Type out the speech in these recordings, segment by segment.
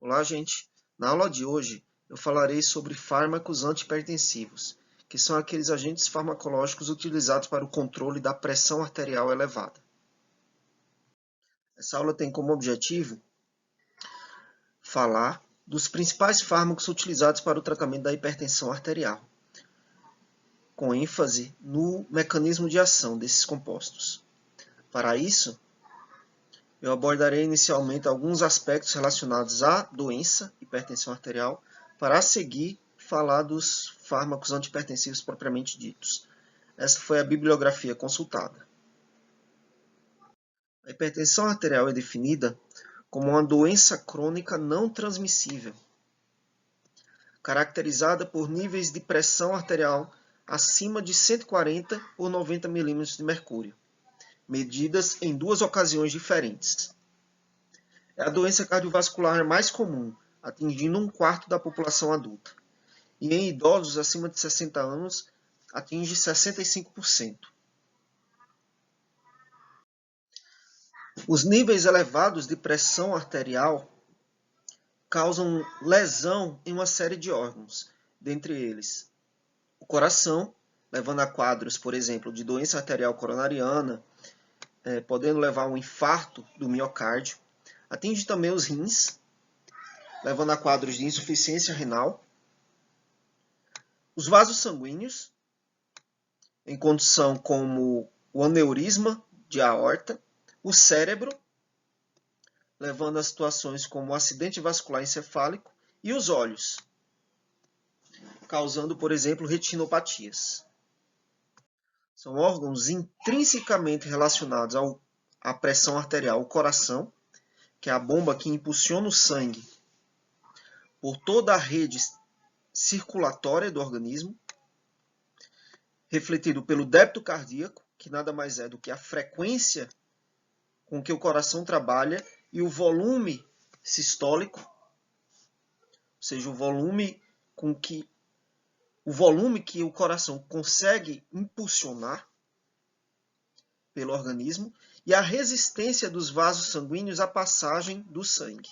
Olá, gente! Na aula de hoje eu falarei sobre fármacos antihipertensivos, que são aqueles agentes farmacológicos utilizados para o controle da pressão arterial elevada. Essa aula tem como objetivo falar dos principais fármacos utilizados para o tratamento da hipertensão arterial, com ênfase no mecanismo de ação desses compostos. Para isso, eu abordarei inicialmente alguns aspectos relacionados à doença, hipertensão arterial, para a seguir falar dos fármacos antihipertensivos propriamente ditos. Essa foi a bibliografia consultada. A hipertensão arterial é definida como uma doença crônica não transmissível, caracterizada por níveis de pressão arterial acima de 140 por 90 milímetros de mercúrio, medidas em duas ocasiões diferentes. É a doença cardiovascular mais comum, atingindo 1/4 da população adulta. E em idosos acima de 60 anos, atinge 65%. Os níveis elevados de pressão arterial causam lesão em uma série de órgãos, dentre eles o coração, levando a quadros, por exemplo, de doença arterial coronariana, podendo levar a um infarto do miocárdio. Atinge também os rins, levando a quadros de insuficiência renal. Os vasos sanguíneos, em condição como o aneurisma de aorta. O cérebro, levando a situações como o acidente vascular encefálico. E os olhos, causando, por exemplo, retinopatias. São órgãos intrinsecamente relacionados à pressão arterial. O coração, que é a bomba que impulsiona o sangue por toda a rede circulatória do organismo, refletido pelo débito cardíaco, que nada mais é do que a frequência com que o coração trabalha, e o volume sistólico, ou seja, o volume que o coração consegue impulsionar pelo organismo, e a resistência dos vasos sanguíneos à passagem do sangue.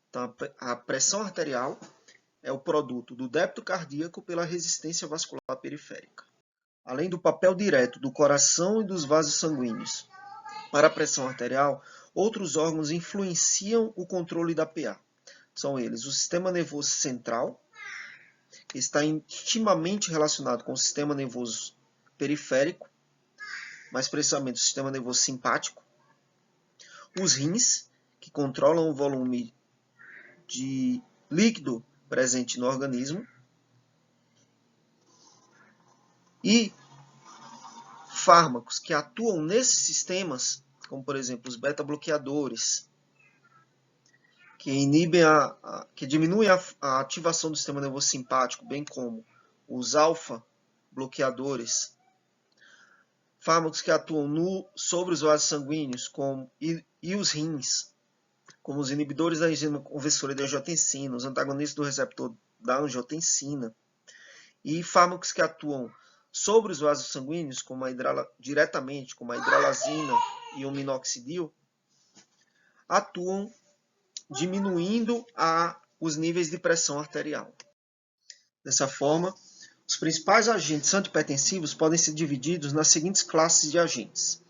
Então, a pressão arterial é o produto do débito cardíaco pela resistência vascular periférica. Além do papel direto do coração e dos vasos sanguíneos para a pressão arterial, outros órgãos influenciam o controle da PA. São eles o sistema nervoso central, que está intimamente relacionado com o sistema nervoso periférico, mais precisamente o sistema nervoso simpático. Os rins, que controlam o volume de líquido presente no organismo. E fármacos que atuam nesses sistemas, como por exemplo os beta-bloqueadores, que diminuem a ativação do sistema nervoso simpático, bem como os alfa-bloqueadores, fármacos que atuam sobre os vasos sanguíneos e os rins, como os inibidores da enzima conversora de angiotensina, os antagonistas do receptor da angiotensina, e fármacos que atuam sobre os vasos sanguíneos, diretamente, como a hidralazina e o minoxidil, atuam diminuindo os níveis de pressão arterial. Dessa forma, os principais agentes antihipertensivos podem ser divididos nas seguintes classes de agentes: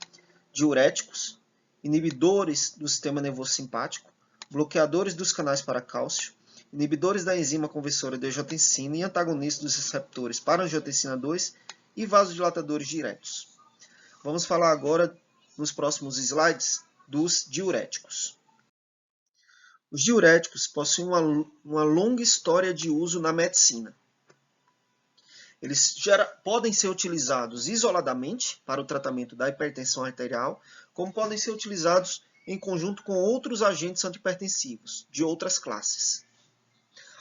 diuréticos, inibidores do sistema nervoso simpático, bloqueadores dos canais para cálcio, inibidores da enzima conversora de angiotensina e antagonistas dos receptores para angiotensina 2 e vasodilatadores diretos. Vamos falar agora, nos próximos slides, dos diuréticos. Os diuréticos possuem uma longa história de uso na medicina. Eles podem ser utilizados isoladamente para o tratamento da hipertensão arterial, como podem ser utilizados em conjunto com outros agentes antihipertensivos de outras classes.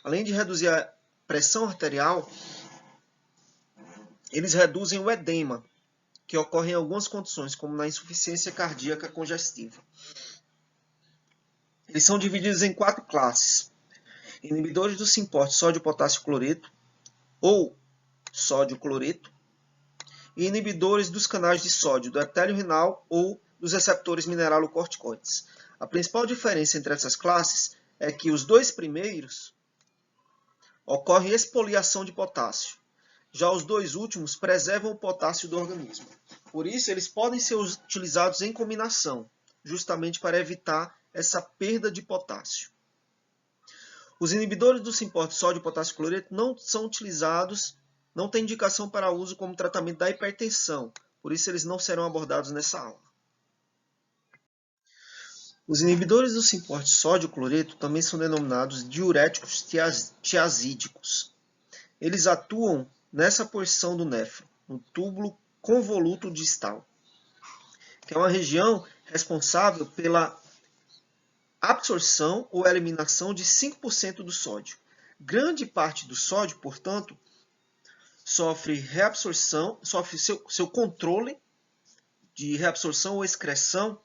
Além de reduzir a pressão arterial, eles reduzem o edema, que ocorre em algumas condições, como na insuficiência cardíaca congestiva. Eles são divididos em 4 classes: inibidores do simporte sódio-potássio cloreto ou sódio cloreto, e inibidores dos canais de sódio do epitélio renal ou dos receptores mineralocorticoides. A principal diferença entre essas classes é que os dois primeiros ocorre expoliação de potássio. Já os dois últimos preservam o potássio do organismo. Por isso, eles podem ser utilizados em combinação, justamente para evitar essa perda de potássio. Os inibidores do simpor de sódio e potássio cloreto não são utilizados, não tem indicação para uso como tratamento da hipertensão, por isso eles não serão abordados nessa aula. Os inibidores do simpor de sódio e cloreto também são denominados diuréticos tiazídicos. Eles atuam nessa porção do néfron, no túbulo convoluto distal, que é uma região responsável pela absorção ou eliminação de 5% do sódio. Grande parte do sódio, portanto, sofre reabsorção, sofre seu controle de reabsorção ou excreção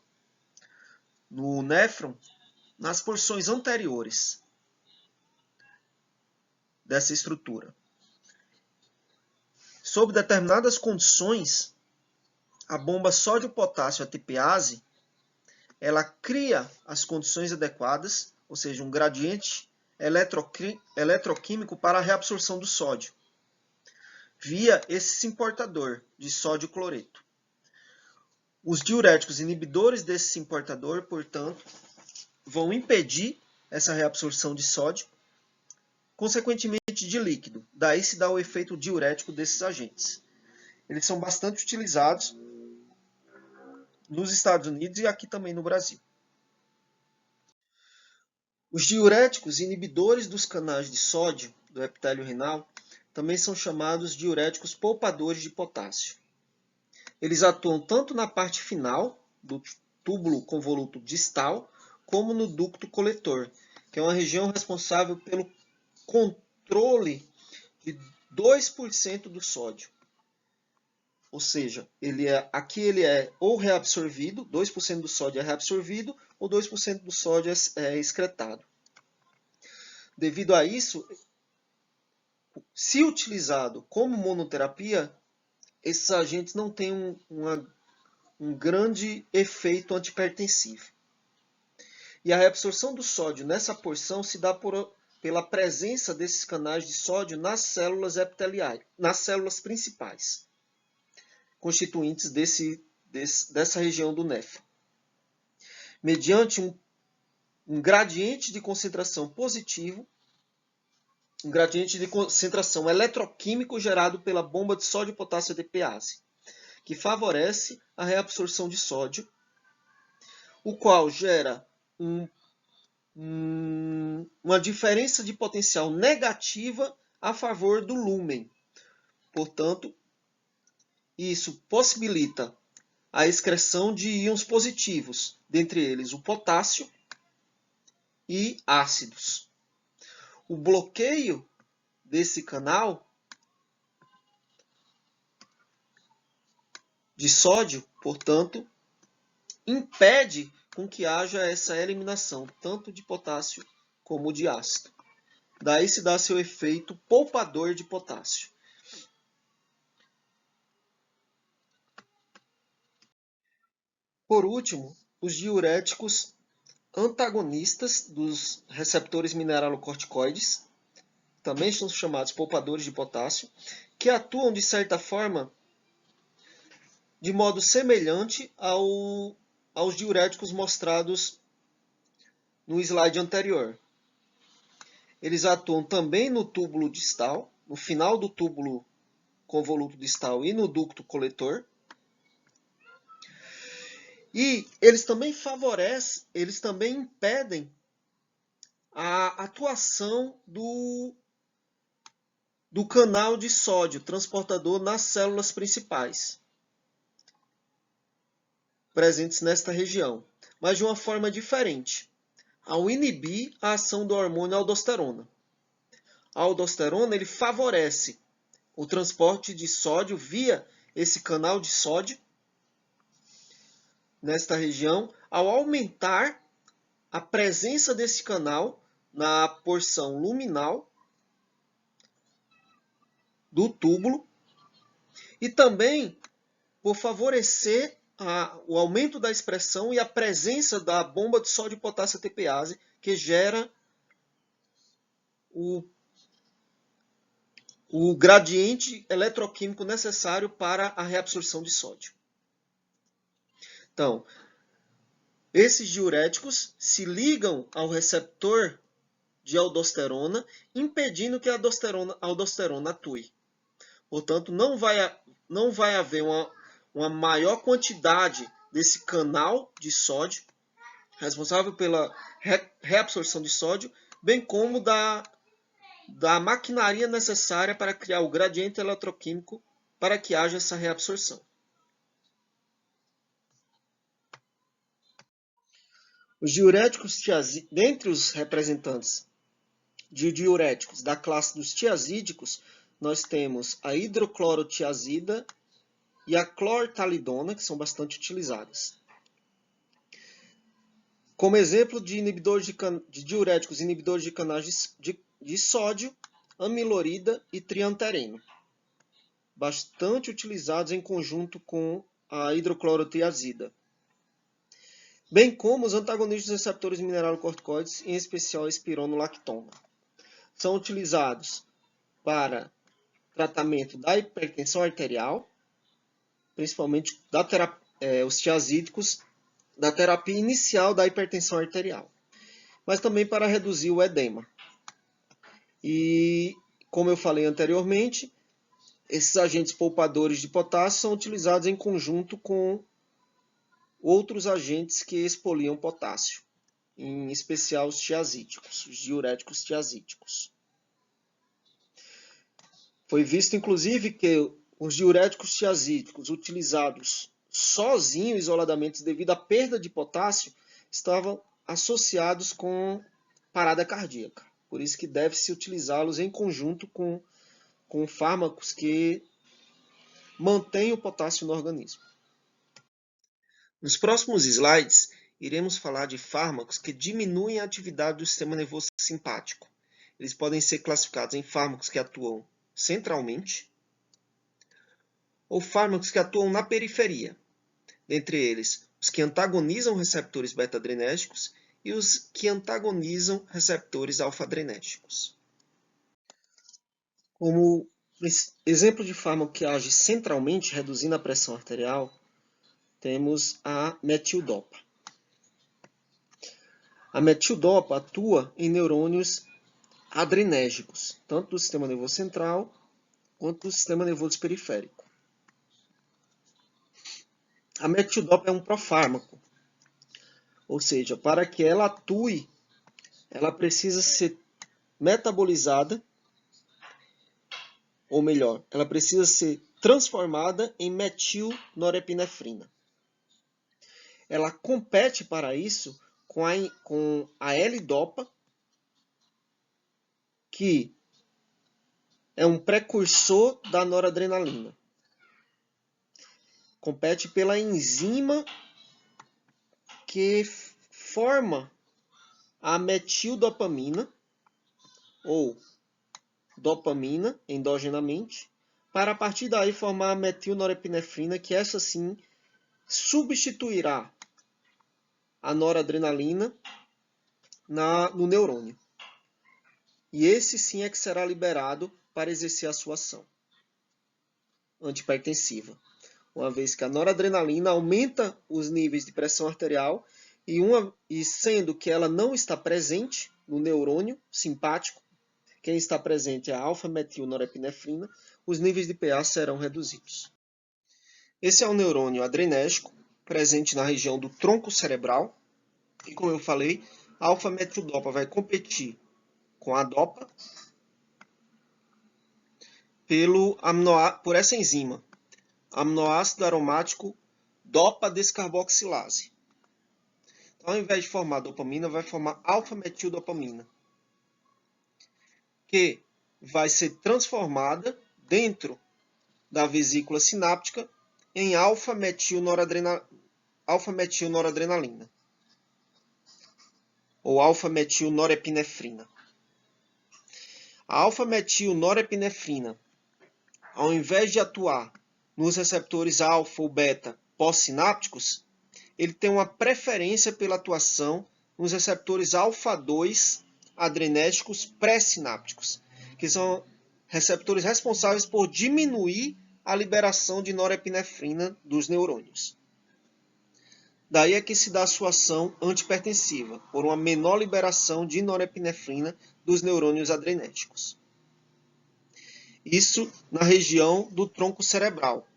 no néfron nas porções anteriores dessa estrutura. Sob determinadas condições, a bomba sódio-potássio ATPase ela cria as condições adequadas, ou seja, um gradiente eletroquímico para a reabsorção do sódio, via esse importador de sódio cloreto. Os diuréticos inibidores desse importador, portanto, vão impedir essa reabsorção de sódio, consequentemente de líquido. Daí se dá o efeito diurético desses agentes. Eles são bastante utilizados nos Estados Unidos e aqui também no Brasil. Os diuréticos inibidores dos canais de sódio do epitélio renal também são chamados diuréticos poupadores de potássio. Eles atuam tanto na parte final do túbulo convoluto distal, como no ducto coletor, que é uma região responsável pelo controle de 2% do sódio. Ou seja, aqui ele é ou reabsorvido, 2% do sódio é reabsorvido, ou 2% do sódio é excretado. Devido a isso, se utilizado como monoterapia, esses agentes não têm um grande efeito antihipertensivo. E a reabsorção do sódio nessa porção se dá pela presença desses canais de sódio nas células epiteliais, nas células principais, constituintes dessa região do néfron. Mediante um gradiente de concentração positivo, um gradiente de concentração eletroquímico gerado pela bomba de sódio e potássio ATPase, que favorece a reabsorção de sódio, o qual gera uma diferença de potencial negativa a favor do lúmen. Portanto, isso possibilita a excreção de íons positivos, dentre eles o potássio e ácidos. O bloqueio desse canal de sódio, portanto, impede com que haja essa eliminação tanto de potássio como de ácido. Daí se dá seu efeito poupador de potássio. Por último, os diuréticos antagonistas dos receptores mineralocorticoides, também são chamados poupadores de potássio, que atuam de certa forma de modo semelhante aos diuréticos mostrados no slide anterior. Eles atuam também no túbulo distal, no final do túbulo convoluto distal e no ducto coletor. E eles também impedem a atuação do canal de sódio transportador nas células principais, presentes nesta região, mas de uma forma diferente, ao inibir a ação do hormônio aldosterona. A aldosterona ele favorece o transporte de sódio via esse canal de sódio nesta região, ao aumentar a presença desse canal na porção luminal do túbulo e também por favorecer o aumento da expressão e a presença da bomba de sódio e potássio ATPase, que gera o gradiente eletroquímico necessário para a reabsorção de sódio. Então, esses diuréticos se ligam ao receptor de aldosterona, impedindo que a aldosterona atue. Portanto, não vai haver uma maior quantidade desse canal de sódio, responsável pela reabsorção de sódio, bem como da maquinaria necessária para criar o gradiente eletroquímico para que haja essa reabsorção. Os diuréticos tiazídicos, dentre os representantes de diuréticos da classe dos tiazídicos, nós temos a hidroclorotiazida e a clortalidona, que são bastante utilizadas. Como exemplo de diuréticos inibidores de canais de sódio, amilorida e triantereno, bastante utilizados em conjunto com a hidroclorotiazida, bem como os antagonistas dos receptores mineralocorticoides, em especial a espironolactona. São utilizados para tratamento da hipertensão arterial, principalmente os tiazídicos, da terapia inicial da hipertensão arterial, mas também para reduzir o edema. E, como eu falei anteriormente, esses agentes poupadores de potássio são utilizados em conjunto com outros agentes que expoliam potássio, em especial os tiazídicos, os diuréticos tiazídicos. Foi visto, inclusive, que os diuréticos tiazídicos utilizados sozinhos, isoladamente, devido à perda de potássio, estavam associados com parada cardíaca. Por isso que deve-se utilizá-los em conjunto com fármacos que mantêm o potássio no organismo. Nos próximos slides, iremos falar de fármacos que diminuem a atividade do sistema nervoso simpático. Eles podem ser classificados em fármacos que atuam centralmente ou fármacos que atuam na periferia, dentre eles os que antagonizam receptores beta-adrenérgicos e os que antagonizam receptores alfa-adrenérgicos. Como exemplo de fármaco que age centralmente, reduzindo a pressão arterial, temos a metildopa. A metildopa atua em neurônios adrenérgicos, tanto do sistema nervoso central quanto do sistema nervoso periférico. A metildopa é um profármaco, ou seja, para que ela atue, ela precisa ser metabolizada, ou melhor, ela precisa ser transformada em metilnorepinefrina. Ela compete para isso com a L-dopa, que é um precursor da noradrenalina. Compete pela enzima que forma a metildopamina, ou dopamina endogenamente, para a partir daí formar a metilnorepinefrina, que essa sim substituirá a noradrenalina no neurônio. E esse sim é que será liberado para exercer a sua ação antihipertensiva, uma vez que a noradrenalina aumenta os níveis de pressão arterial e sendo que ela não está presente no neurônio simpático, quem está presente é a alfa-metilnorepinefrina, os níveis de PA serão reduzidos. Esse é o neurônio adrenérgico, presente na região do tronco cerebral, e como eu falei, a alfa-metildopa vai competir com a dopa por essa enzima, aminoácido aromático dopa-descarboxilase. Então, ao invés de formar dopamina, vai formar alfa-metildopamina, que vai ser transformada dentro da vesícula sináptica em alfa-metilnoradrenalina, ou alfa-metilnorepinefrina. A alfa-metilnorepinefrina, ao invés de atuar nos receptores alfa ou beta pós-sinápticos, ele tem uma preferência pela atuação nos receptores alfa-2 adrenérgicos pré-sinápticos, que são receptores responsáveis por diminuir a liberação de norepinefrina dos neurônios. Daí é que se dá a sua ação antipertensiva, por uma menor liberação de norepinefrina dos neurônios adrenérgicos. Isso na região do tronco cerebral,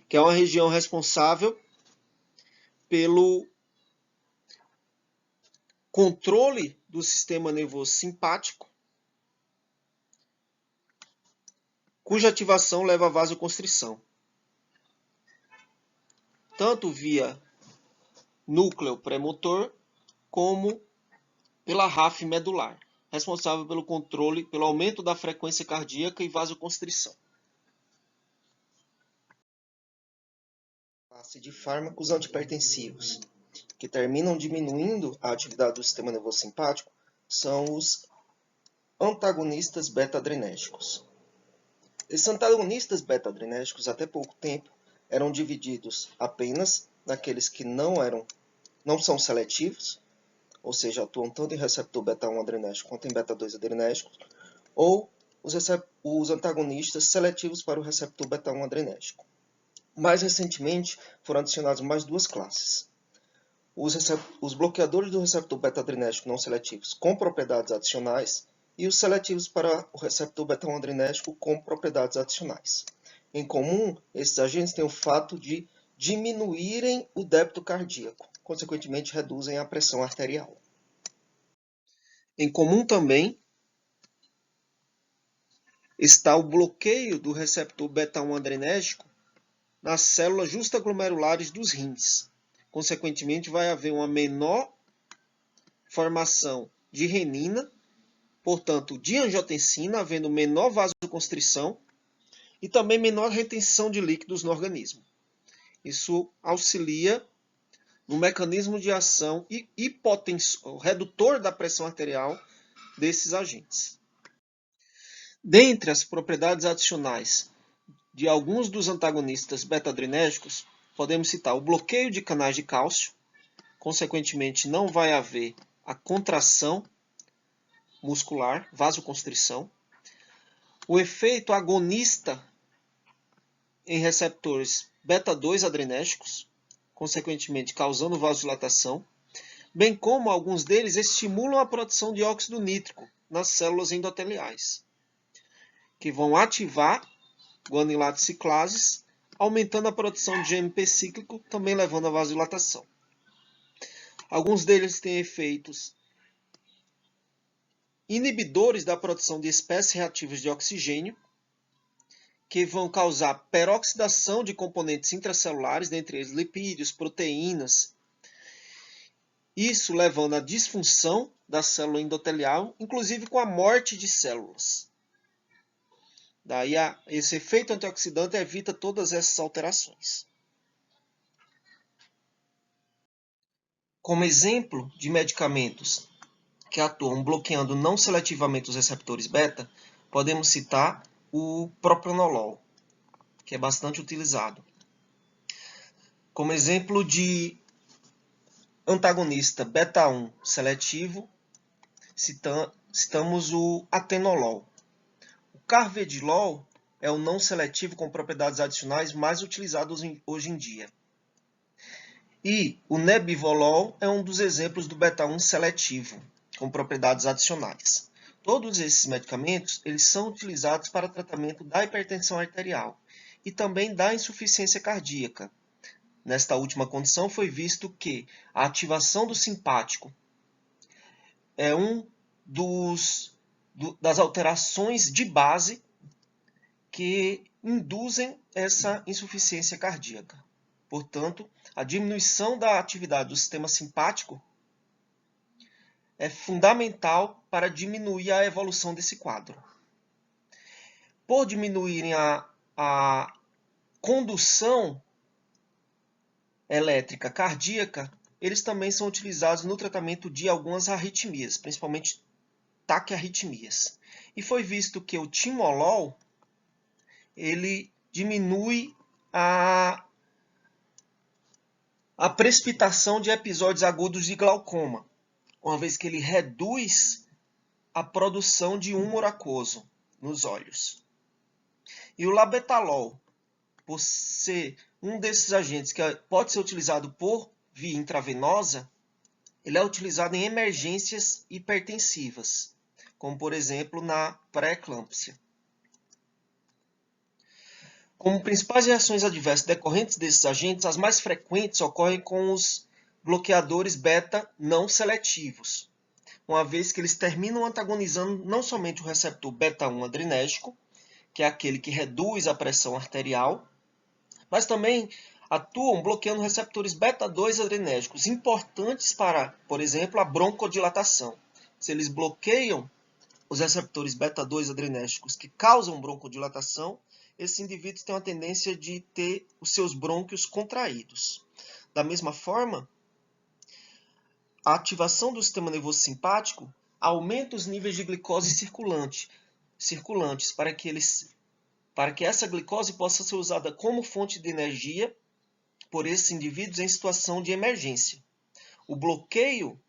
que é uma região responsável pelo controle do sistema nervoso simpático, cuja ativação leva à vasoconstrição, tanto via núcleo premotor como pela RAF medular, responsável pelo controle, pelo aumento da frequência cardíaca e vasoconstrição. Classe de fármacos antipertensivos que terminam diminuindo a atividade do sistema nervoso simpático são os antagonistas beta-adrenérgicos. Esses antagonistas beta-adrenérgicos, até pouco tempo, eram divididos apenas naqueles que não são seletivos, ou seja, atuam tanto em receptor beta-1 adrenérgico quanto em beta-2 adrenérgico, ou os antagonistas seletivos para o receptor beta-1 adrenérgico. Mais recentemente, foram adicionadas mais duas classes. Os bloqueadores do receptor beta-adrenérgico não seletivos com propriedades adicionais e os seletivos para o receptor beta-1 adrenérgico com propriedades adicionais. Em comum, esses agentes têm o fato de diminuírem o débito cardíaco, consequentemente reduzem a pressão arterial. Em comum também está o bloqueio do receptor beta-1 adrenérgico nas células justaglomerulares dos rins. Consequentemente, vai haver uma menor formação de renina, portanto, de angiotensina, havendo menor vasoconstrição e também menor retenção de líquidos no organismo. Isso auxilia no mecanismo de ação e redutor da pressão arterial desses agentes. Dentre as propriedades adicionais de alguns dos antagonistas beta-adrenérgicos, podemos citar o bloqueio de canais de cálcio, consequentemente não vai haver a contração muscular, vasoconstrição, o efeito agonista em receptores beta-2 adrenérgicos, consequentemente causando vasodilatação, bem como alguns deles estimulam a produção de óxido nítrico nas células endoteliais, que vão ativar guanilato ciclases, aumentando a produção de GMP cíclico, também levando à vasodilatação. Alguns deles têm efeitos inibidores da produção de espécies reativas de oxigênio, que vão causar peroxidação de componentes intracelulares, dentre eles lipídios, proteínas, isso levando à disfunção da célula endotelial, inclusive com a morte de células. Daí esse efeito antioxidante evita todas essas alterações. Como exemplo de medicamentos que atuam bloqueando não seletivamente os receptores beta, podemos citar o propranolol, que é bastante utilizado. Como exemplo de antagonista beta-1 seletivo, citamos o atenolol. O carvedilol é o não seletivo com propriedades adicionais mais utilizado hoje em dia. E o nebivolol é um dos exemplos do beta-1 seletivo, com propriedades adicionais. Todos esses medicamentos eles são utilizados para tratamento da hipertensão arterial e também da insuficiência cardíaca. Nesta última condição foi visto que a ativação do simpático é das alterações de base que induzem essa insuficiência cardíaca. Portanto, a diminuição da atividade do sistema simpático é fundamental para diminuir a evolução desse quadro. Por diminuírem a condução elétrica cardíaca, eles também são utilizados no tratamento de algumas arritmias, principalmente taquiarritmias. E foi visto que o timolol ele diminui a precipitação de episódios agudos de glaucoma, uma vez que ele reduz a produção de humor aquoso nos olhos. E o labetalol, por ser um desses agentes que pode ser utilizado por via intravenosa, ele é utilizado em emergências hipertensivas, como por exemplo na pré-eclâmpsia. Como principais reações adversas decorrentes desses agentes, as mais frequentes ocorrem com os bloqueadores beta não seletivos, uma vez que eles terminam antagonizando não somente o receptor beta-1 adrenérgico, que é aquele que reduz a pressão arterial, mas também atuam bloqueando receptores beta-2 adrenérgicos, importantes para, por exemplo, a broncodilatação. Se eles bloqueiam os receptores beta-2 adrenérgicos que causam broncodilatação, esses indivíduos têm uma tendência de ter os seus brônquios contraídos. Da mesma forma, a ativação do sistema nervoso simpático aumenta os níveis de glicose circulantes para que essa glicose possa ser usada como fonte de energia por esses indivíduos em situação de emergência. O bloqueio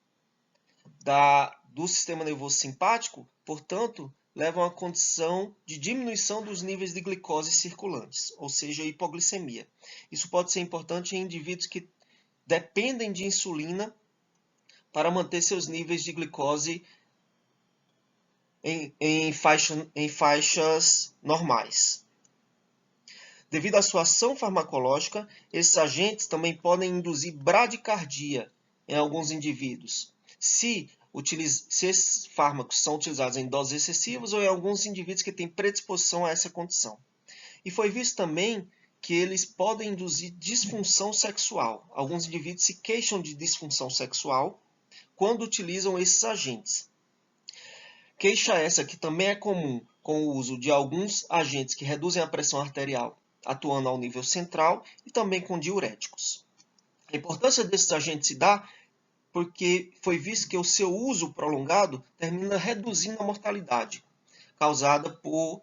do sistema nervoso simpático, portanto, leva a uma condição de diminuição dos níveis de glicose circulantes, ou seja, hipoglicemia. Isso pode ser importante em indivíduos que dependem de insulina para manter seus níveis de glicose em faixas normais. Devido à sua ação farmacológica, esses agentes também podem induzir bradicardia em alguns indivíduos, se esses fármacos são utilizados em doses excessivas ou em alguns indivíduos que têm predisposição a essa condição. E foi visto também que eles podem induzir disfunção sexual. Alguns indivíduos se queixam de disfunção sexual quando utilizam esses agentes. Queixa essa que também é comum com o uso de alguns agentes que reduzem a pressão arterial, atuando ao nível central, e também com diuréticos. A importância desses agentes se dá porque foi visto que o seu uso prolongado termina reduzindo a mortalidade causada por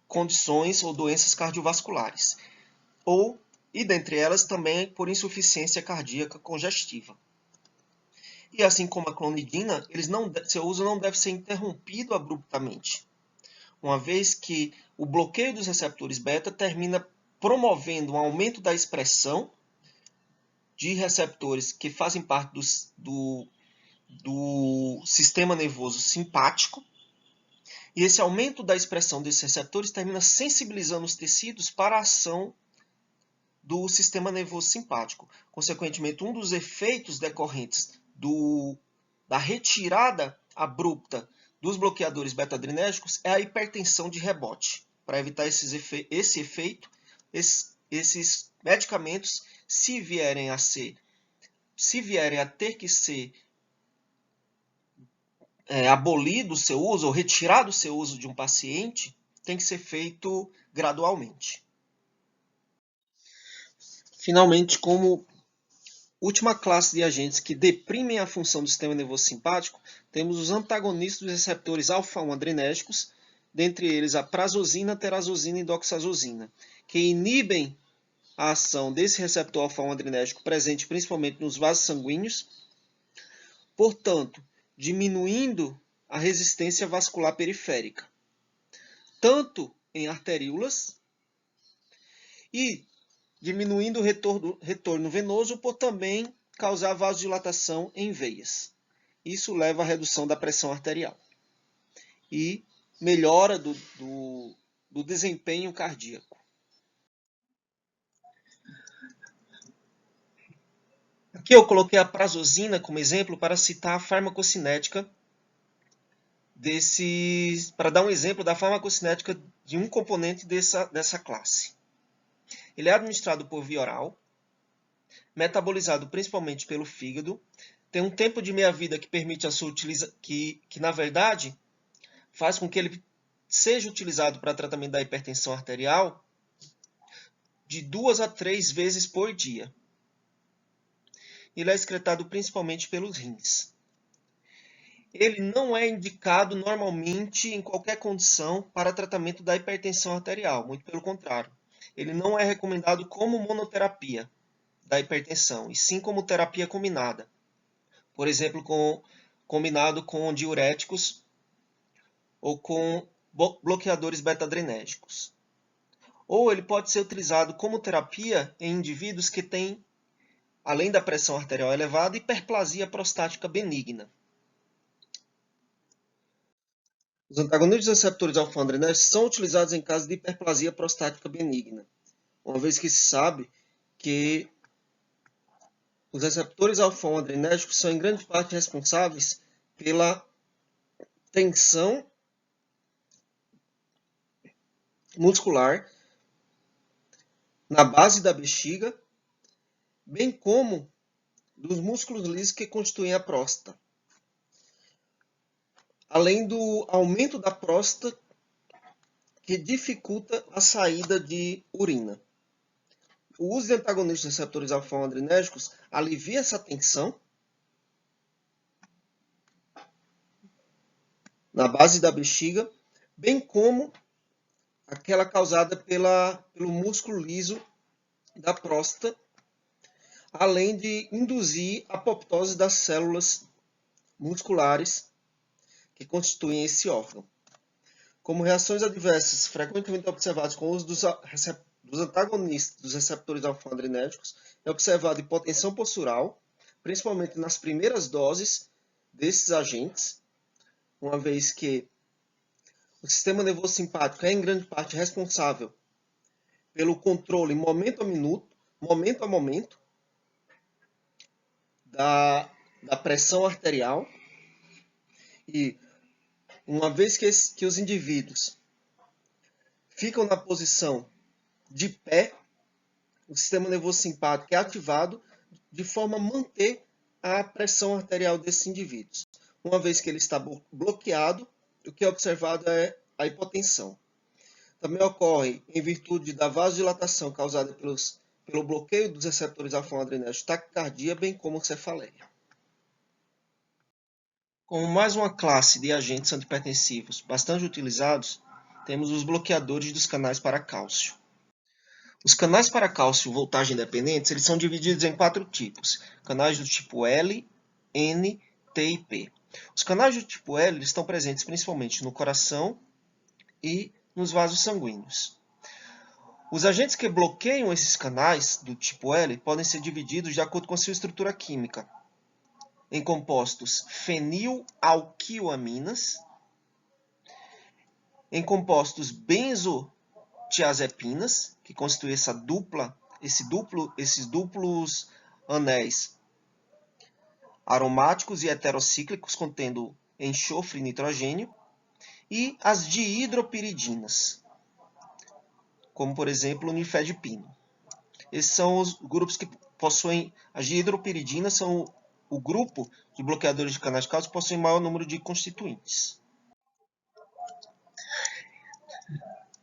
condições ou doenças cardiovasculares, e dentre elas também por insuficiência cardíaca congestiva. E assim como a clonidina, seu uso não deve ser interrompido abruptamente, uma vez que o bloqueio dos receptores beta termina promovendo um aumento da expressão de receptores que fazem parte do sistema nervoso simpático, e esse aumento da expressão desses receptores termina sensibilizando os tecidos para a ação do sistema nervoso simpático. Consequentemente, um dos efeitos decorrentes da retirada abrupta dos bloqueadores beta-adrenérgicos é a hipertensão de rebote. Para evitar esse efeito, esses medicamentos, se vierem a ter que ser abolido o seu uso ou retirado o seu uso de um paciente, tem que ser feito gradualmente. Finalmente, como última classe de agentes que deprimem a função do sistema nervoso simpático, temos os antagonistas dos receptores alfa-1 adrenérgicos, dentre eles a prazosina, terazosina e doxazosina, que inibem a ação desse receptor alfa-1 adrenérgico presente principalmente nos vasos sanguíneos, portanto, diminuindo a resistência vascular periférica, tanto em arteríolas e diminuindo o retorno venoso por também causar vasodilatação em veias. Isso leva à redução da pressão arterial e melhora do desempenho cardíaco. Aqui eu coloquei a prazosina como exemplo para citar a farmacocinética para dar um exemplo da farmacocinética de um componente dessa classe. Ele é administrado por via oral, metabolizado principalmente pelo fígado, tem um tempo de meia-vida que permite a sua utilização, que na verdade faz com que ele seja utilizado para tratamento da hipertensão arterial de 2 a 3 vezes por dia. Ele é excretado principalmente pelos rins. Ele não é indicado normalmente em qualquer condição para tratamento da hipertensão arterial, muito pelo contrário. Ele não é recomendado como monoterapia da hipertensão, e sim como terapia combinada. Por exemplo, com combinado com diuréticos ou com bloqueadores beta-adrenérgicos. Ou ele pode ser utilizado como terapia em indivíduos que têm, além da pressão arterial elevada, hiperplasia prostática benigna. Os antagonistas dos receptores alfa-adrenérgicos são utilizados em casos de hiperplasia prostática benigna, uma vez que se sabe que os receptores alfa-adrenérgicos são em grande parte responsáveis pela tensão muscular na base da bexiga, bem como dos músculos lisos que constituem a próstata, além do aumento da próstata que dificulta a saída de urina. O uso de antagonistas de receptores alfa-adrenérgicos alivia essa tensão na base da bexiga, bem como aquela causada pelo músculo liso da próstata, além de induzir a apoptose das células musculares que constituem esse órgão. Como reações adversas frequentemente observadas com o uso dos antagonistas dos receptores alfa-adrenérgicos, é observada hipotensão postural, principalmente nas primeiras doses desses agentes, uma vez que o sistema nervoso simpático é em grande parte responsável pelo controle momento a momento, da pressão arterial, e uma vez que os indivíduos ficam na posição de pé, o sistema nervoso simpático é ativado de forma a manter a pressão arterial desses indivíduos. Uma vez que ele está bloqueado, o que é observado é a hipotensão. Também ocorre em virtude da vasodilatação causada pelo bloqueio dos receptores alfa-adrenérgicos, taquicardia, bem como cefaleia. Como mais uma classe de agentes antipertensivos bastante utilizados, temos os bloqueadores dos canais para cálcio. Os canais para cálcio voltagem dependentes eles são divididos em 4 tipos: canais do tipo L, N, T e P. Os canais do tipo L estão presentes principalmente no coração e nos vasos sanguíneos. Os agentes que bloqueiam esses canais do tipo L podem ser divididos de acordo com a sua estrutura química, em compostos fenilalquiaminas, em compostos benzotiazepinas, que constituem esses duplos anéis aromáticos e heterocíclicos contendo enxofre e nitrogênio, e as dihidropiridinas, como por exemplo o nifedipino. Esses são os grupos que possuem, as dihidropiridinas são o grupo de bloqueadores de canais de cálcio que possui maior número de constituintes.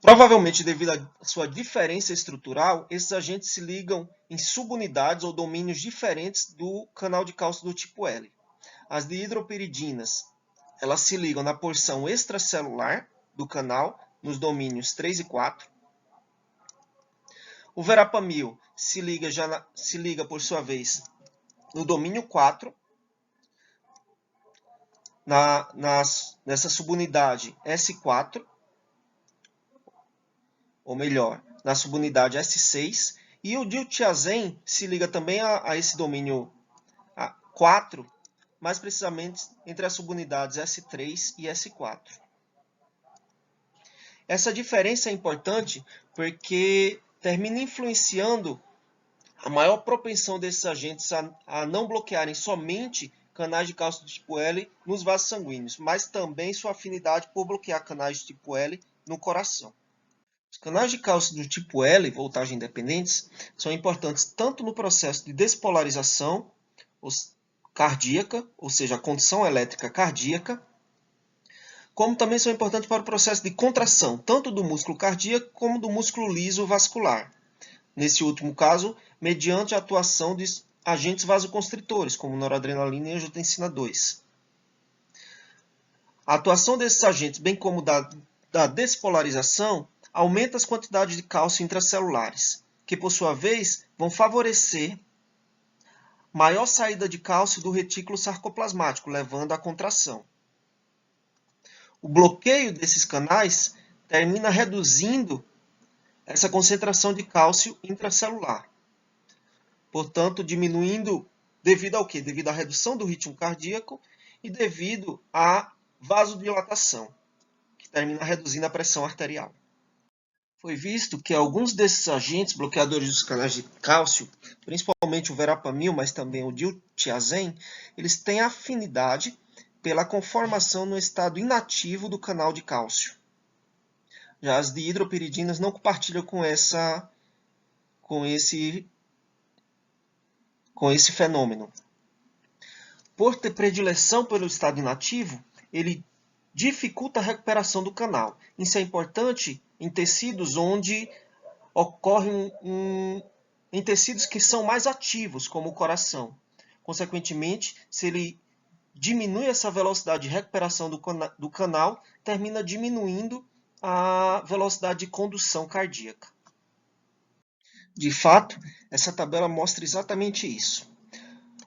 Provavelmente, devido à sua diferença estrutural, esses agentes se ligam em subunidades ou domínios diferentes do canal de cálcio do tipo L. As dihidropiridinas, elas se ligam na porção extracelular do canal, nos domínios 3 e 4. O verapamil se liga, por sua vez, no domínio 4, nessa subunidade S4, ou melhor, na subunidade S6, e o diltiazem se liga também a esse domínio 4, mais precisamente entre as subunidades S3 e S4. Essa diferença é importante porque termina influenciando a maior propensão desses agentes a não bloquearem somente canais de cálcio do tipo L nos vasos sanguíneos, mas também sua afinidade por bloquear canais do tipo L no coração. Os canais de cálcio do tipo L, voltagem dependentes, são importantes tanto no processo de despolarização cardíaca, ou seja, a condição elétrica cardíaca, como também são importantes para o processo de contração, tanto do músculo cardíaco como do músculo liso vascular. Nesse último caso, mediante a atuação de agentes vasoconstritores, como noradrenalina e angiotensina 2. A atuação desses agentes, bem como da despolarização, aumenta as quantidades de cálcio intracelulares, que por sua vez vão favorecer maior saída de cálcio do retículo sarcoplasmático, levando à contração. O bloqueio desses canais termina reduzindo essa concentração de cálcio intracelular. Portanto, diminuindo devido ao quê? Devido à redução do ritmo cardíaco e devido à vasodilatação, que termina reduzindo a pressão arterial. Foi visto que alguns desses agentes bloqueadores dos canais de cálcio, principalmente o verapamil, mas também o diltiazem, eles têm afinidade pela conformação no estado inativo do canal de cálcio. Já as dihidropiridinas não compartilham com esse fenômeno. Por ter predileção pelo estado inativo, ele dificulta a recuperação do canal. Isso é importante em tecidos onde ocorrem em tecidos que são mais ativos, como o coração. Consequentemente, se ele diminui essa velocidade de recuperação do canal, termina diminuindo a velocidade de condução cardíaca. De fato, essa tabela mostra exatamente isso.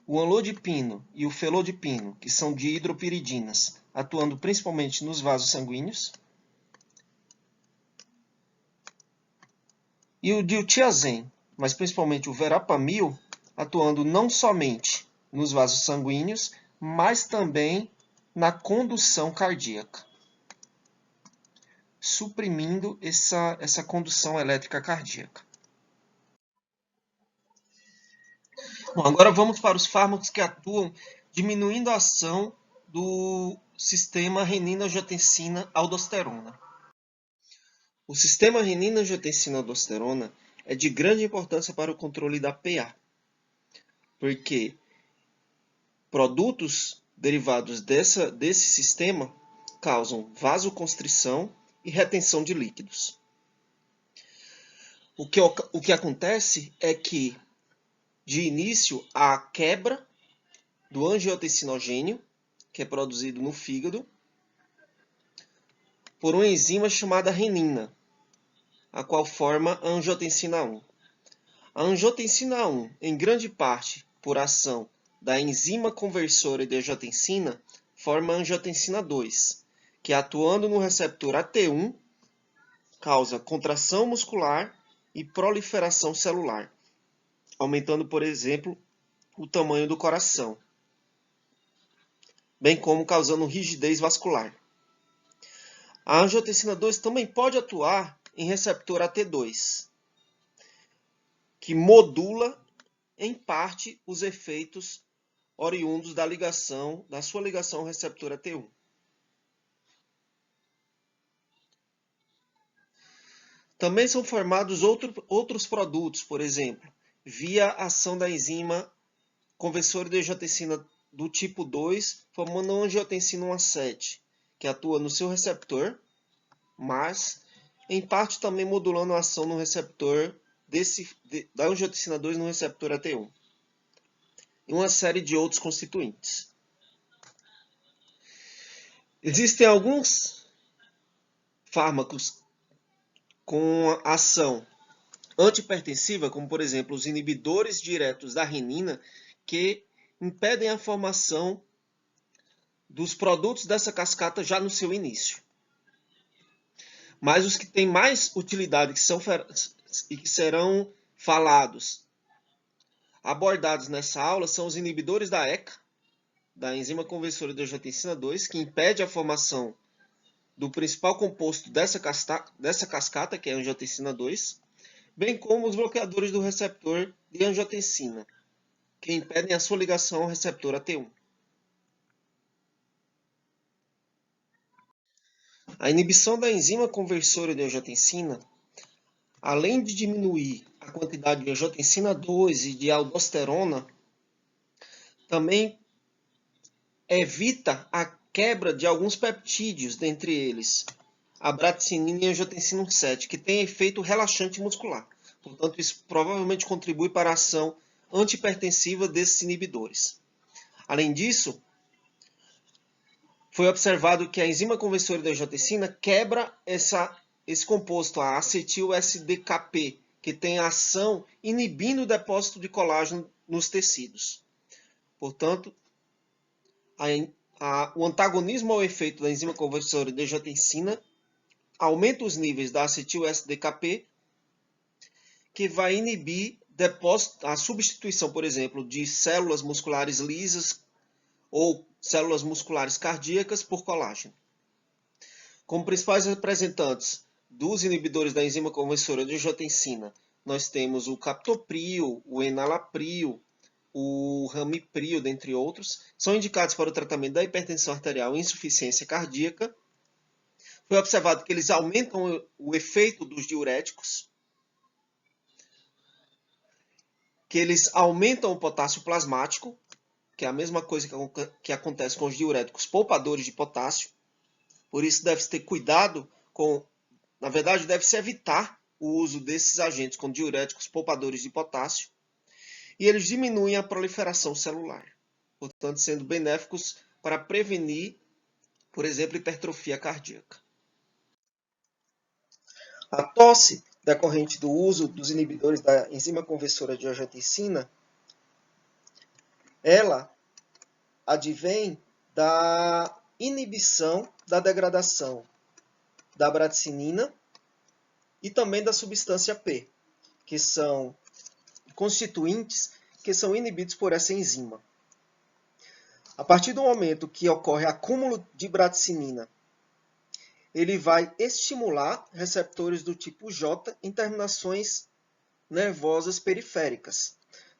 O amlodipino e o felodipino, que são dihidropiridinas, atuando principalmente nos vasos sanguíneos, e o diltiazem, mas principalmente o verapamil, atuando não somente nos vasos sanguíneos, mas também na condução cardíaca, suprimindo essa condução elétrica cardíaca. Bom, agora vamos para os fármacos que atuam diminuindo a ação do sistema renina-angiotensina-aldosterona. O sistema renina-angiotensina-aldosterona é de grande importância para o controle da PA, porque produtos derivados desse sistema causam vasoconstrição e retenção de líquidos. O que acontece é que, de início, há a quebra do angiotensinogênio, que é produzido no fígado, por uma enzima chamada renina, a qual forma a angiotensina 1. A angiotensina 1, em grande parte por ação da enzima conversora de angiotensina, forma a angiotensina 2, que atuando no receptor AT1, causa contração muscular e proliferação celular, aumentando, por exemplo, o tamanho do coração, bem como causando rigidez vascular. A angiotensina 2 também pode atuar em receptor AT2, que modula, em parte, os efeitos oriundos da sua ligação ao receptor AT1. Também são formados outros produtos, por exemplo, via ação da enzima conversora de angiotensina do tipo 2, formando a angiotensina 1A7, que atua no seu receptor, mas em parte também modulando a ação no receptor da angiotensina 2 no receptor AT1. E uma série de outros constituintes. Existem alguns fármacos com ação antihipertensiva, como por exemplo os inibidores diretos da renina, que impedem a formação dos produtos dessa cascata já no seu início. Mas os que têm mais utilidade e que serão abordados nessa aula, são os inibidores da ECA, da enzima conversora de angiotensina 2, que impede a formação do principal composto dessa cascata, que é a angiotensina 2, bem como os bloqueadores do receptor de angiotensina, que impedem a sua ligação ao receptor AT1. A inibição da enzima conversora de angiotensina, além de diminuir a quantidade de angiotensina 2 e de aldosterona, também evita a quebra de alguns peptídeos, dentre eles a braticinina e a angiotensina 1,7, que tem efeito relaxante muscular. Portanto, isso provavelmente contribui para a ação antihipertensiva desses inibidores. Além disso, foi observado que a enzima conversora da angiotensina quebra esse composto, a acetil-SDKP, que tem ação inibindo o depósito de colágeno nos tecidos. Portanto, o antagonismo ao efeito da enzima conversora de angiotensina aumenta os níveis da acetil-SDKP, que vai inibir a substituição, por exemplo, de células musculares lisas ou células musculares cardíacas por colágeno. Como principais representantes dos inibidores da enzima conversora de angiotensina, nós temos o captopril, o enalapril, o ramipril, dentre outros. São indicados para o tratamento da hipertensão arterial e insuficiência cardíaca. Foi observado que eles aumentam o efeito dos diuréticos, que eles aumentam o potássio plasmático, que é a mesma coisa que acontece com os diuréticos poupadores de potássio. Por isso deve-se ter cuidado com... Na verdade, deve-se evitar o uso desses agentes com diuréticos poupadores de potássio. E eles diminuem a proliferação celular, portanto, sendo benéficos para prevenir, por exemplo, hipertrofia cardíaca. A tosse decorrente do uso dos inibidores da enzima conversora de angiotensina, ela advém da inibição da degradação da bradicinina e também da substância P, que são constituintes que são inibidos por essa enzima. A partir do momento que ocorre acúmulo de bradicinina, ele vai estimular receptores do tipo J em terminações nervosas periféricas,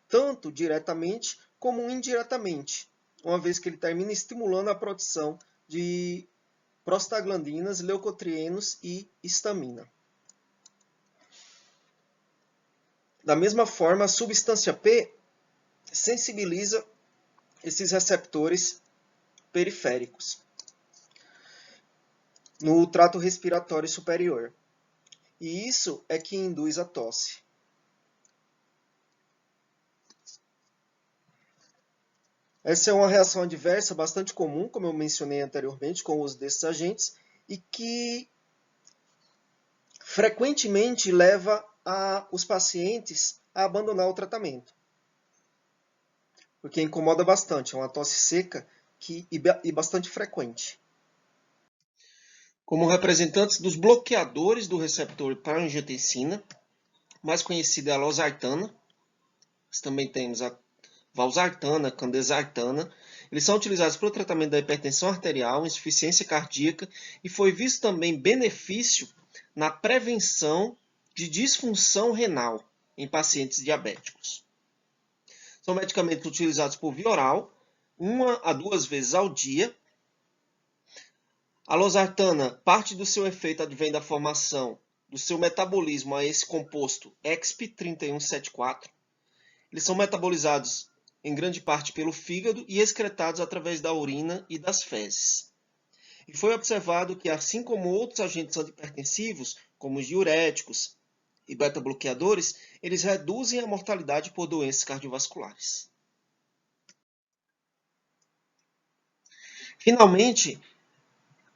tanto diretamente como indiretamente, uma vez que ele termina estimulando a produção de prostaglandinas, leucotrienos e histamina. Da mesma forma, a substância P sensibiliza esses receptores periféricos no trato respiratório superior. E isso é que induz a tosse. Essa é uma reação adversa bastante comum, como eu mencionei anteriormente, com o uso desses agentes, e que frequentemente leva os pacientes a abandonar o tratamento. Porque incomoda bastante, é uma tosse seca e bastante frequente. Como representantes dos bloqueadores do receptor para angiotensina, mais conhecida é a losartana, nós também temos a valsartana, candesartana. Eles são utilizados para o tratamento da hipertensão arterial, insuficiência cardíaca, e foi visto também benefício na prevenção de disfunção renal em pacientes diabéticos. São medicamentos utilizados por via oral, 1 a 2 vezes ao dia. A losartana, parte do seu efeito advém da formação do seu metabolismo a esse composto EXP3174. Eles são metabolizados em grande parte pelo fígado e excretados através da urina e das fezes. E foi observado que, assim como outros agentes antihipertensivos, como os diuréticos e beta-bloqueadores, eles reduzem a mortalidade por doenças cardiovasculares. Finalmente,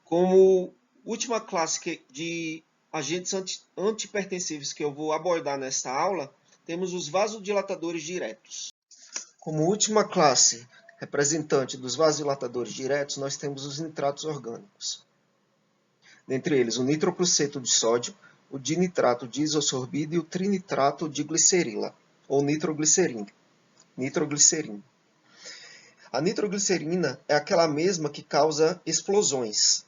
como última classe de agentes antihipertensivos que eu vou abordar nesta aula, temos os vasodilatadores diretos. Como última classe representante dos vasodilatadores diretos, nós temos os nitratos orgânicos. Dentre eles, o nitropruseto de sódio, o dinitrato de isosorbido e o trinitrato de glicerila, ou nitroglicerina. A nitroglicerina é aquela mesma que causa explosões.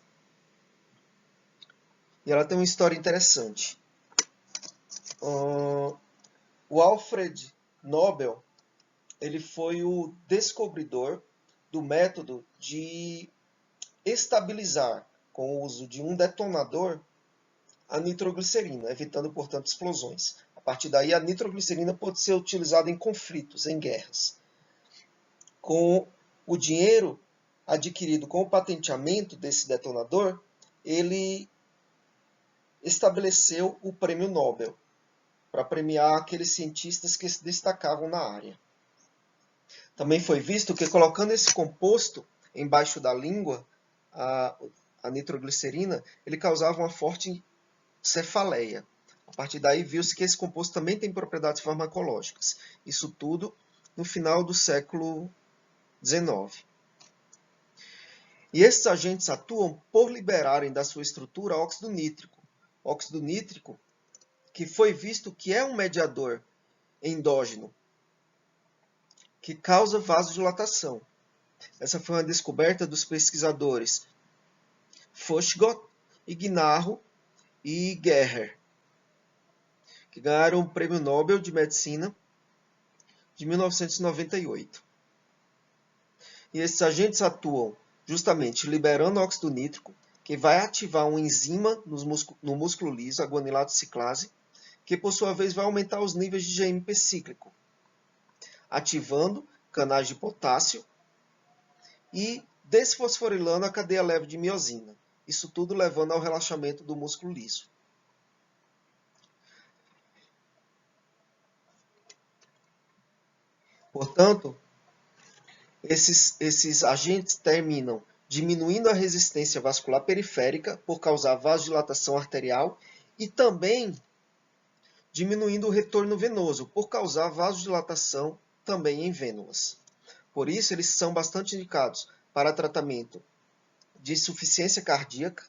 E ela tem uma história interessante. O Alfred Nobel, ele foi o descobridor do método de estabilizar, com o uso de um detonador, a nitroglicerina, evitando, portanto, explosões. A partir daí, a nitroglicerina pode ser utilizada em conflitos, em guerras. Com o dinheiro adquirido com o patenteamento desse detonador, ele estabeleceu o Prêmio Nobel, para premiar aqueles cientistas que se destacavam na área. Também foi visto que, colocando esse composto embaixo da língua, a nitroglicerina, ele causava uma forte cefaleia. A partir daí, viu-se que esse composto também tem propriedades farmacológicas. Isso tudo no final do século 19. E esses agentes atuam por liberarem da sua estrutura óxido nítrico. Óxido nítrico que foi visto que é um mediador endógeno que causa vasodilatação. Essa foi uma descoberta dos pesquisadores Fochgott, Ignarro e Geher, que ganharam o Prêmio Nobel de Medicina de 1998. E esses agentes atuam justamente liberando óxido nítrico, que vai ativar uma enzima no músculo liso, a guanilato ciclase, que por sua vez vai aumentar os níveis de GMP cíclico, ativando canais de potássio e desfosforilando a cadeia leve de miosina. Isso tudo levando ao relaxamento do músculo liso. Portanto, esses agentes terminam diminuindo a resistência vascular periférica por causar vasodilatação arterial e também diminuindo o retorno venoso por causar vasodilatação também em vênulas. Por isso, eles são bastante indicados para tratamento de insuficiência cardíaca,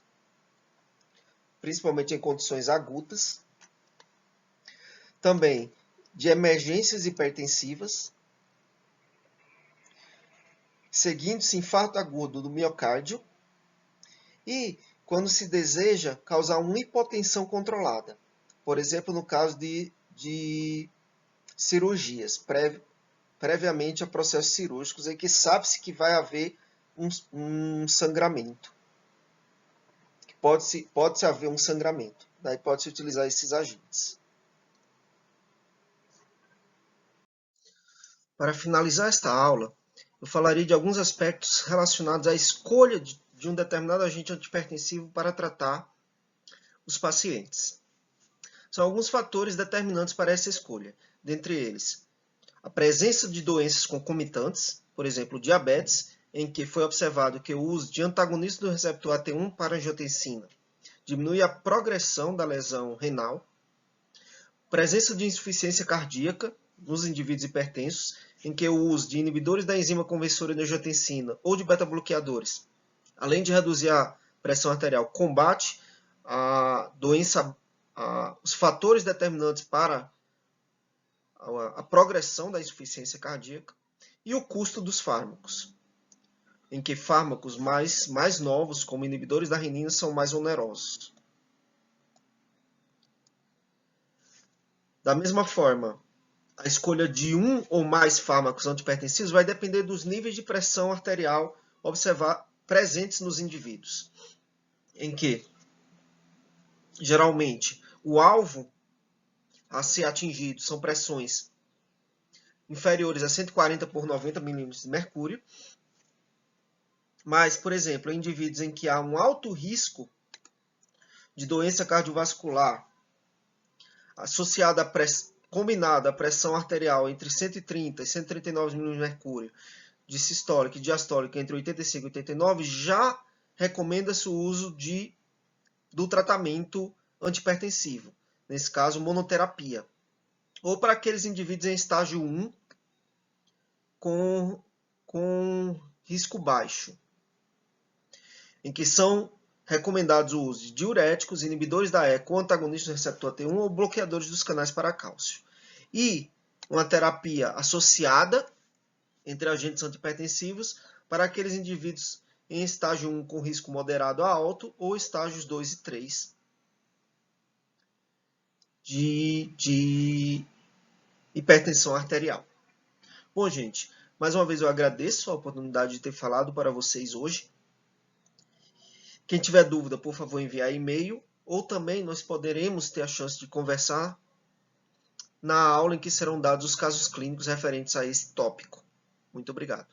principalmente em condições agudas, também de emergências hipertensivas, seguindo-se infarto agudo do miocárdio e quando se deseja causar uma hipotensão controlada, por exemplo, no caso de cirurgias, previamente a processos cirúrgicos, em que sabe-se que vai haver um sangramento. Pode-se haver um sangramento, daí pode-se utilizar esses agentes. Para finalizar esta aula, eu falarei de alguns aspectos relacionados à escolha de um determinado agente antihipertensivo para tratar os pacientes. São alguns fatores determinantes para essa escolha, dentre eles a presença de doenças concomitantes, por exemplo, diabetes, em que foi observado que o uso de antagonistas do receptor AT1 para angiotensina diminui a progressão da lesão renal, presença de insuficiência cardíaca nos indivíduos hipertensos, em que o uso de inibidores da enzima conversora de angiotensina ou de beta-bloqueadores, além de reduzir a pressão arterial, combate a doença, os fatores determinantes para a progressão da insuficiência cardíaca, e o custo dos fármacos, em que fármacos mais novos, como inibidores da renina, são mais onerosos. Da mesma forma, a escolha de um ou mais fármacos antihipertensivos vai depender dos níveis de pressão arterial presentes nos indivíduos, em que, geralmente, o alvo a ser atingido são pressões inferiores a 140 por 90 milímetros de mercúrio, mas, por exemplo, em indivíduos em que há um alto risco de doença cardiovascular associada combinada à pressão arterial entre 130 e 139 milímetros de mercúrio, de sistólica e diastólica entre 85 e 89, já recomenda-se o uso do tratamento antihipertensivo, nesse caso monoterapia, ou para aqueles indivíduos em estágio 1 com risco baixo, em que são recomendados o uso de diuréticos, inibidores da ECA, antagonistas do receptor AT1 ou bloqueadores dos canais para cálcio. E uma terapia associada entre agentes antihipertensivos para aqueles indivíduos em estágio 1 com risco moderado a alto ou estágios 2 e 3 de hipertensão arterial. Bom, gente, mais uma vez eu agradeço a oportunidade de ter falado para vocês hoje. Quem tiver dúvida, por favor, enviar e-mail, ou também nós poderemos ter a chance de conversar na aula em que serão dados os casos clínicos referentes a esse tópico. Muito obrigado.